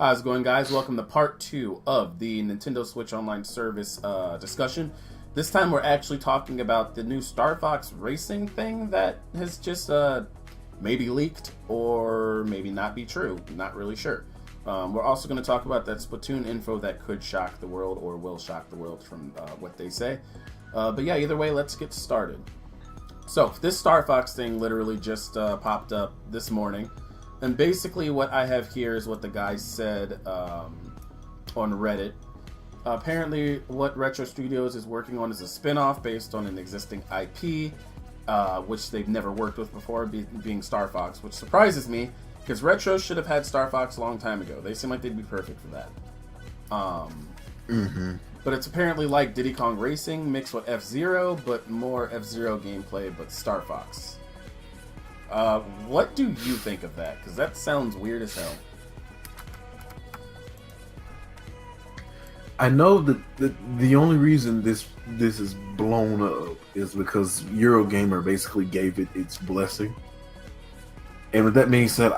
How's it going, guys? Welcome to part 2 of the Nintendo Switch Online Service discussion. This time we're actually talking about the new Star Fox racing thing that has just maybe leaked or maybe not be true. Not really sure. We're also going to talk about that Splatoon info that could shock the world or will shock the world from what they say. But yeah, either way, let's get started. So, this Star Fox thing literally just popped up this morning. And basically what I have here is what the guy said on Reddit. Apparently what Retro Studios is working on is a spin-off based on an existing IP, which they've never worked with before, being Star Fox, which surprises me, because Retro should have had Star Fox a long time ago. They seem like they'd be perfect for that. But it's apparently like Diddy Kong Racing mixed with F-Zero, but more F-Zero gameplay, but Star Fox. What do you think of that? Because that sounds weird as hell. I know that the only reason this is blown up is because Eurogamer basically gave it its blessing. And with that being said,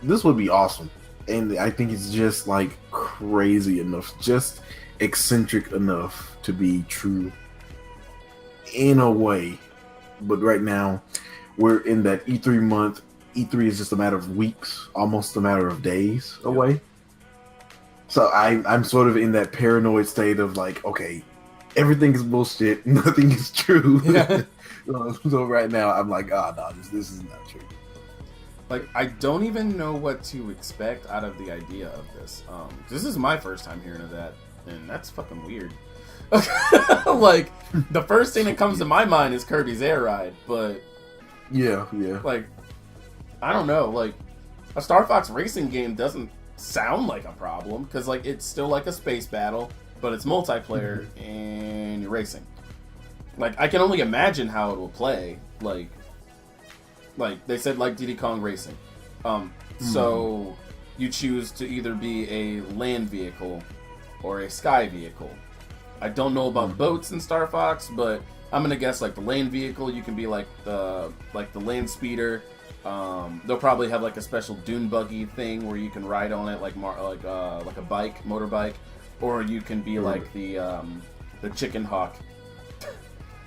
this would be awesome. And I think it's just like crazy enough, just eccentric enough to be true in a way. But right now, we're in that E3 month. E3 is just a matter of weeks, almost a matter of days away. So I'm sort of in that paranoid state of like, okay, everything is bullshit, nothing is true. Yeah. So right now, I'm like, no, this is not true. Like, I don't even know what to expect out of the idea of this. This is my first time hearing of that, and that's fucking weird. Like, the first thing that comes to my mind is Kirby's Air Ride, but yeah, like, I don't know, like, a Star Fox racing game doesn't sound like a problem, because, like, it's still like a space battle, but it's multiplayer, and you're racing. Like, I can only imagine how it will play, like, they said, like Diddy Kong Racing. So, you choose to either be a land vehicle or a sky vehicle. I don't know about boats in Star Fox, but I'm gonna guess like the land vehicle, you can be like the land speeder. They'll probably have like a special dune buggy thing where you can ride on it like a bike, motorbike, or you can be like the chicken hawk,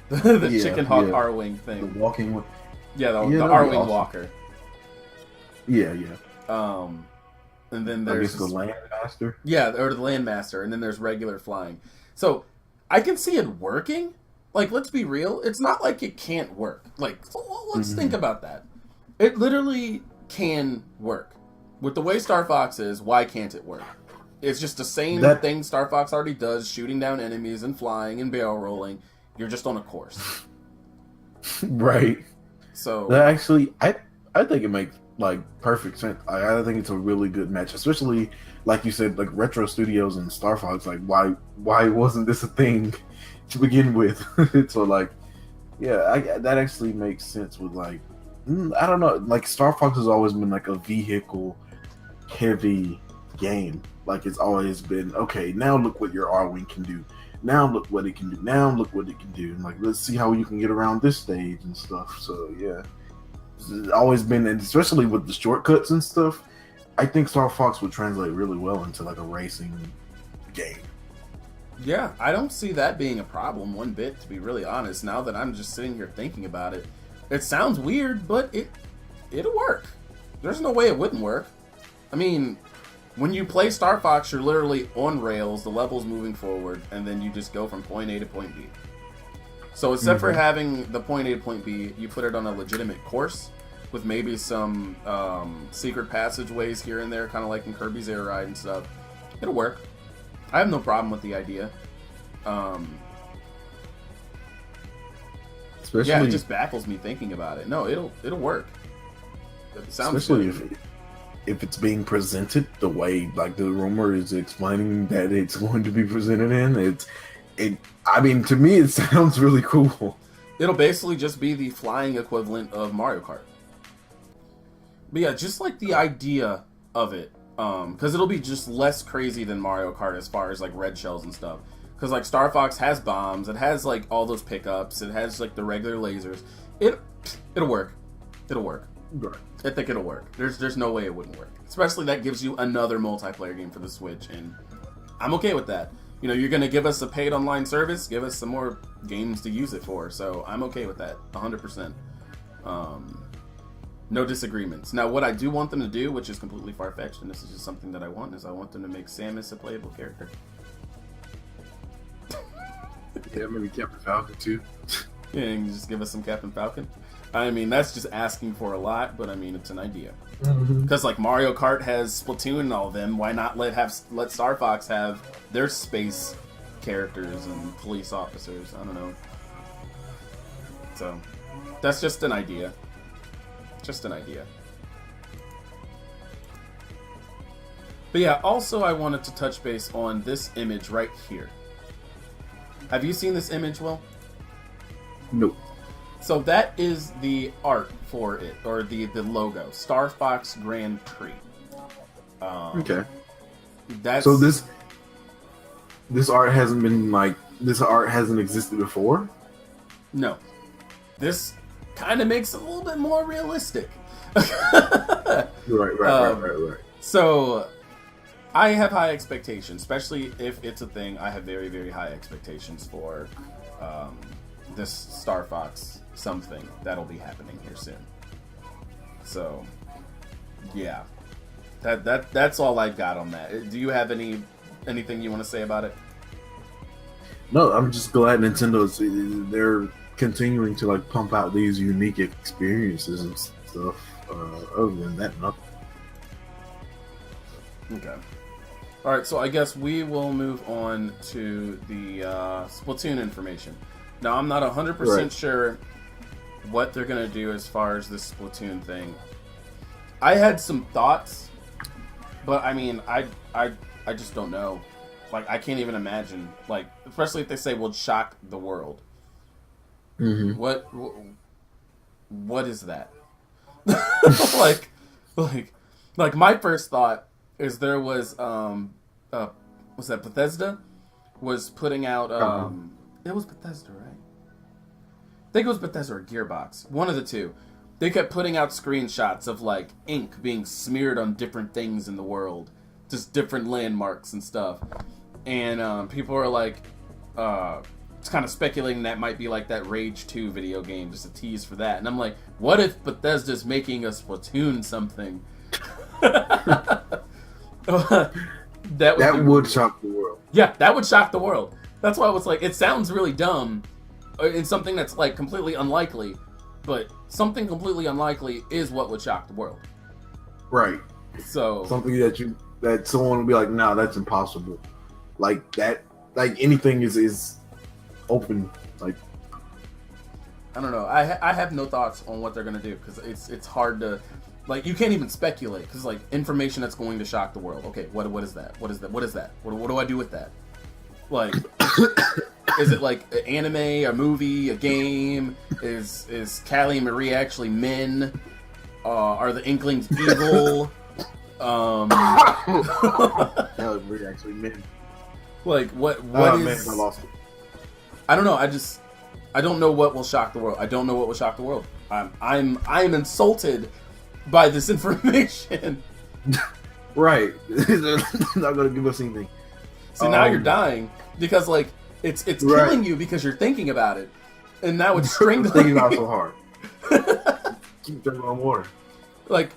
the chicken hawk R-wing thing. The walking. Yeah, the R-wing awesome. Walker. Yeah. And then there's the Landmaster. Yeah, or the Landmaster, and then there's regular flying. So I can see it working. Like, let's be real. It's not like it can't work. Like, let's think about that. It literally can work. With the way Star Fox is, why can't it work? It's just the same thing Star Fox already does, shooting down enemies and flying and barrel rolling. You're just on a course. Right. So that actually, I think it makes like perfect sense. I think it's a really good match, especially like you said, like Retro Studios and Star Fox. Like, why wasn't this a thing to begin with? So like, yeah, that actually makes sense with like, I don't know, like Star Fox has always been like a vehicle heavy game. Like, it's always been, okay, now look what your R-Wing can do. Now look what it can do. Now look what it can do. And like, let's see how you can get around this stage and stuff. So yeah, it's always been, and especially with the shortcuts and stuff, I think Star Fox would translate really well into like a racing game. Yeah, I don't see that being a problem one bit, to be really honest. Now that I'm just sitting here thinking about it, it sounds weird, but it'll work. There's no way it wouldn't work. I mean, when you play Star Fox, you're literally on rails, the level's moving forward, and then you just go from point A to point B. So except for having the point A to point B, you put it on a legitimate course with maybe some secret passageways here and there, kind of like in Kirby's Air Ride and stuff. It'll work. I have no problem with the idea. Especially, yeah, it just baffles me thinking about it. No, it'll work. It sounds especially good. If it's being presented the way like the rumor is explaining that it's going to be presented in, I mean, to me it sounds really cool. It'll basically just be the flying equivalent of Mario Kart. But yeah, just like the idea of it, because it'll be just less crazy than Mario Kart as far as like red shells and stuff. Because like Star Fox has bombs, it has like all those pickups, it has like the regular lasers. It'll work. It'll work. Right. I think it'll work. There's no way it wouldn't work. Especially that gives you another multiplayer game for the Switch, and I'm okay with that. You know, you're gonna give us a paid online service, give us some more games to use it for, so I'm okay with that, 100%. No disagreements. Now, what I do want them to do, which is completely far-fetched, and this is just something that I want, is I want them to make Samus a playable character. Yeah, maybe Captain Falcon too. Yeah, and just give us some Captain Falcon. I mean, that's just asking for a lot, but I mean, it's an idea. Because like Mario Kart has Splatoon and all of them, why not let Star Fox have their space characters and police officers? I don't know. So that's just an idea. Just an idea. But yeah, also I wanted to touch base on this image right here. Have you seen this image, Will? Nope. So that is the art for it, or the logo, Star Fox Grand Prix. Okay. That's So this art hasn't been this art hasn't existed before? No. This kind of makes it a little bit more realistic. Right. So I have high expectations, especially if it's a thing. I have very, very high expectations for this Star Fox something that'll be happening here soon. So, yeah, that's all I got on that. Do you have anything you want to say about it? No, I'm just glad they're continuing to like pump out these unique experiences and stuff. Other than that, nothing. Okay. All right, so I guess we will move on to the Splatoon information. Now, I'm not 100% sure what they're going to do as far as this Splatoon thing. I had some thoughts, but I mean, I just don't know. Like, I can't even imagine. Like, especially if they say we'll shock the world. Mm-hmm. What is that? like my first thought is there was that Bethesda was putting out it was Bethesda, right? I think it was Bethesda or Gearbox, one of the two. They kept putting out screenshots of like ink being smeared on different things in the world, just different landmarks and stuff, and people are like it's kind of speculating that might be like that Rage 2 video game, just a tease for that. And I'm like, what if Bethesda's making a Splatoon something? That would shock the world. Yeah, that would shock the world. That's why I was like, it sounds really dumb. It's something that's like completely unlikely, but something completely unlikely is what would shock the world. Right. So something that someone would be like, nah, that's impossible. Like that, like anything is open. Like, I don't know. I have no thoughts on what they're gonna do because it's hard to, like, you can't even speculate because like information that's going to shock the world. Okay, what is that? What is that? What is that? What do I do with that? Like, is it like an anime, a movie, a game? Is Callie and Marie actually men? Are the Inklings evil? Callie and Marie actually men. Like what is? Man, I lost it. I don't know. I don't know what will shock the world. I don't know what will shock the world. I'm insulted by this information. Right. They're not going to give us anything. See, now you're dying because like it's killing you because you're thinking about it, and now it's strangling. Thinking about it so hard. Keep drinking on water. Like,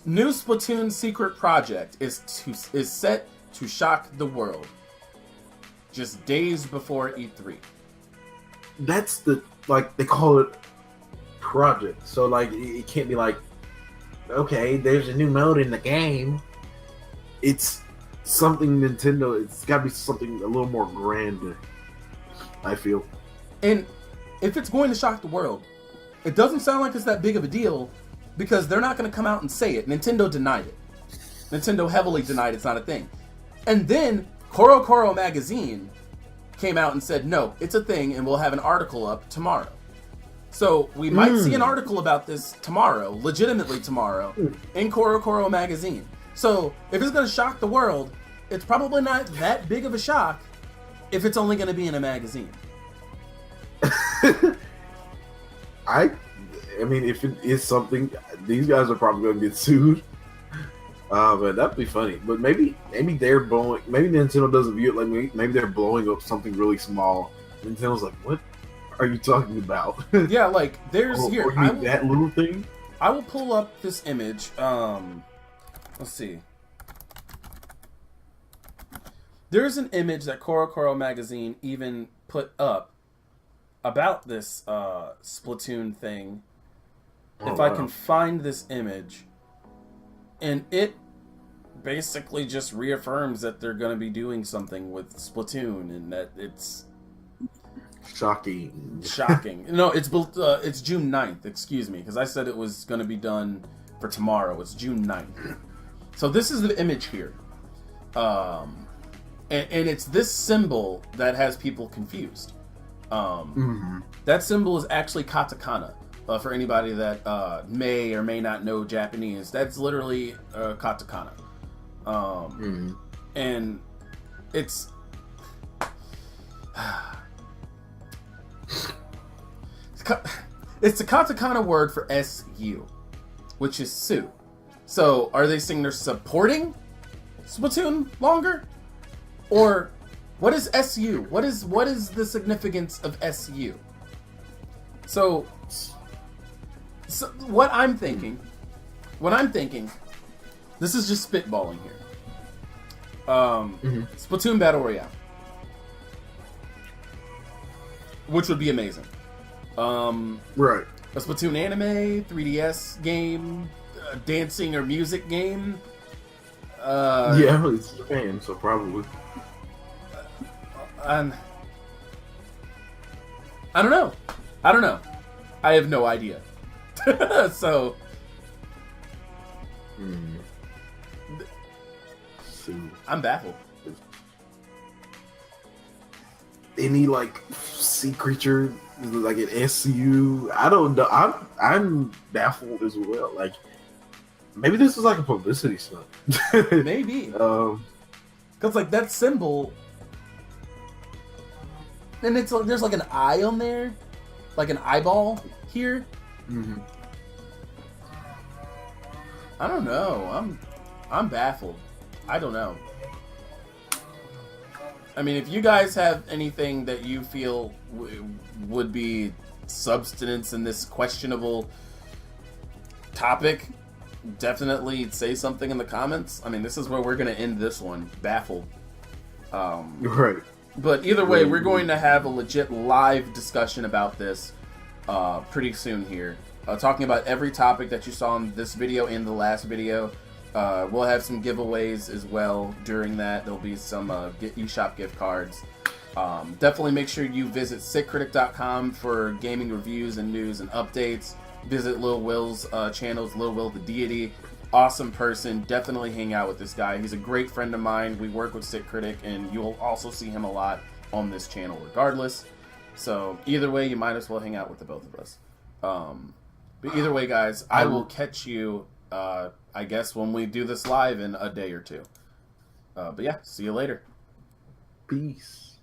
new Splatoon secret project is set to shock the world. Just days before E3. That's they call it project. So like it can't be like, okay, there's a new mode in the game. It's something Nintendo. It's got to be something a little more grand, I feel. And if it's going to shock the world, it doesn't sound like it's that big of a deal because they're not going to come out and say it. Nintendo denied it. Nintendo heavily denied it's not a thing. And then Koro magazine came out and said, no, it's a thing, and we'll have an article up tomorrow. So we might see an article about this tomorrow, legitimately tomorrow, in Koro magazine. So if it's going to shock the world, it's probably not that big of a shock if it's only going to be in a magazine. I mean, if it is something, these guys are probably going to get sued. But that'd be funny. But maybe they're blowing. Maybe Nintendo doesn't view it like maybe they're blowing up something really small. Nintendo's like, what are you talking about? Yeah, like there's here. That little thing. I will pull up this image. Let's see. There's an image that Koro magazine even put up about this Splatoon thing. If I can find this image. And it basically just reaffirms that they're going to be doing something with Splatoon, and that it's shocking. No, it's June 9th, excuse me, because I said it was going to be done for tomorrow. It's June 9th. So this is the image here. And it's this symbol that has people confused. That symbol is actually katakana. For anybody that may or may not know Japanese, that's literally katakana. And it's it's the katakana word for SU, which is Sue. So are they saying they're supporting Splatoon longer? Or what is SU? What is the significance of SU? So what I'm thinking, this is just spitballing here. Splatoon Battle Royale, which would be amazing. Right. A Splatoon anime, 3DS game, dancing or music game. Yeah, it's Japan, so probably. I don't know. I have no idea. So, I'm baffled. Any like sea creature like an SU? I don't know. I'm baffled as well. Like maybe this is like a publicity stunt. Maybe. Because like that symbol, and it's there's like an eye on there, like an eyeball here. I don't know. I'm baffled. I don't know. I mean, if you guys have anything that you feel would be substance in this questionable topic, definitely say something in the comments. I mean, this is where we're going to end this one. Baffled. Right. But either way, we're going to have a legit live discussion about this pretty soon here. Talking about every topic that you saw in this video and the last video. We'll have some giveaways as well during that. There'll be some eShop gift cards. Definitely make sure you visit sitcritic.com for gaming reviews and news and updates. Visit Lil Will's channels, Lil Will the Deity. Awesome person. Definitely hang out with this guy. He's a great friend of mine. We work with SitCritic, and you'll also see him a lot on this channel regardless. So either way, you might as well hang out with the both of us. But either way, guys, I will catch you, I guess, when we do this live in a day or two. But yeah, see you later. Peace.